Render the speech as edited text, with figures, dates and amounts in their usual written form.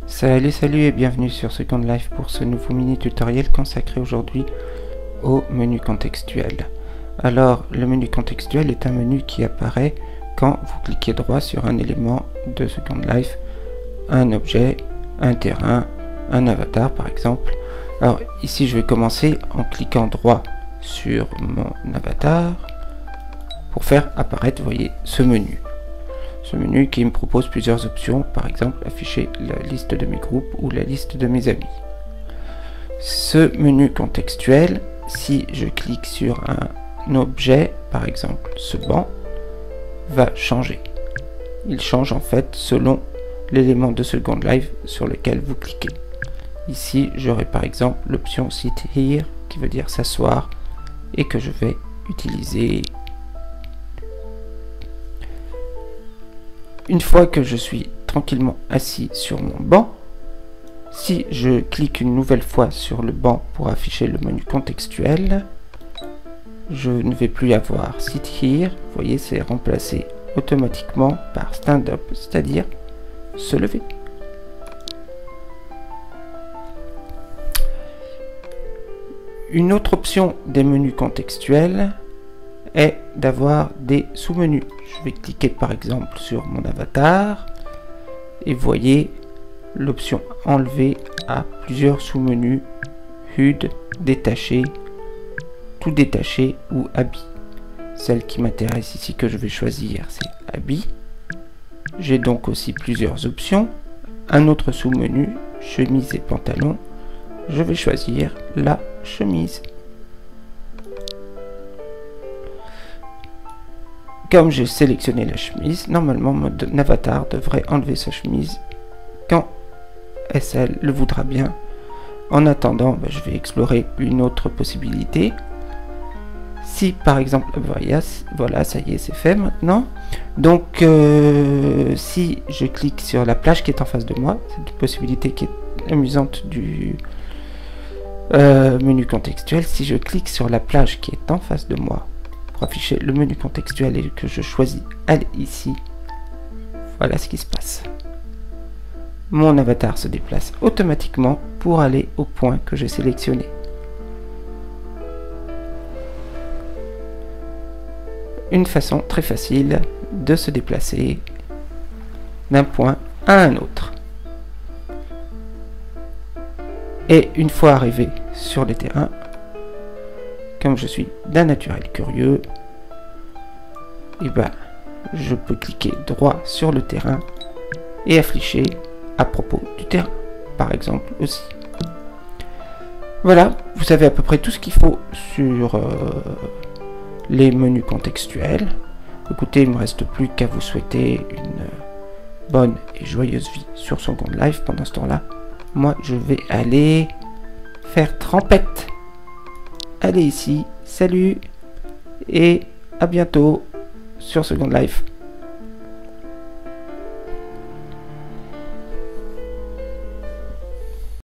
Salut et bienvenue sur Second Life pour ce nouveau mini tutoriel consacré aujourd'hui au menu contextuel. Alors, le menu contextuel est un menu qui apparaît quand vous cliquez droit sur un élément de Second Life, un objet, un terrain, un avatar par exemple. Alors ici je vais commencer en cliquant droit sur mon avatar pour faire apparaître, vous voyez, ce menu. Ce menu qui me propose plusieurs options, par exemple afficher la liste de mes groupes ou la liste de mes amis. Ce menu contextuel, si je clique sur un objet, par exemple ce banc, va changer. Il change en fait selon l'élément de Second Life sur lequel vous cliquez. Ici j'aurai par exemple l'option Sit Here qui veut dire s'asseoir et que je vais utiliser. Une fois que je suis tranquillement assis sur mon banc, si je clique une nouvelle fois sur le banc pour afficher le menu contextuel, je ne vais plus avoir Sit Here, vous voyez, c'est remplacé automatiquement par Stand Up, c'est-à-dire se lever. Une autre option des menus contextuels est d'avoir des sous-menus. Je vais cliquer par exemple sur mon avatar et vous voyez l'option enlever a plusieurs sous-menus: HUD, détaché, tout détaché ou habit. Celle qui m'intéresse ici que je vais choisir, c'est habit. J'ai donc aussi plusieurs options. Un autre sous-menu, chemise et pantalon. Je vais choisir la chemise. Comme j'ai sélectionné la chemise, normalement mon avatar devrait enlever sa chemise quand SL le voudra bien. En attendant, je vais explorer une autre possibilité. Si par exemple, voilà, ça y est, c'est fait maintenant. Donc si je clique sur la plage qui est en face de moi, c'est une possibilité qui est amusante du menu contextuel. Si je clique sur la plage qui est en face de moi pour afficher le menu contextuel et que je choisis aller ici, voilà ce qui se passe. Mon avatar se déplace automatiquement pour aller au point que j'ai sélectionné. Une façon très facile de se déplacer d'un point à un autre. Et une fois arrivé sur les terrains, comme je suis d'un naturel curieux, je peux cliquer droit sur le terrain et afficher à propos du terrain, par exemple aussi. Voilà, vous savez à peu près tout ce qu'il faut sur les menus contextuels. Écoutez, il ne me reste plus qu'à vous souhaiter une bonne et joyeuse vie sur Second Life. Pendant ce temps-là, moi je vais aller faire trempette. Allez ici, salut et à bientôt sur Second Life.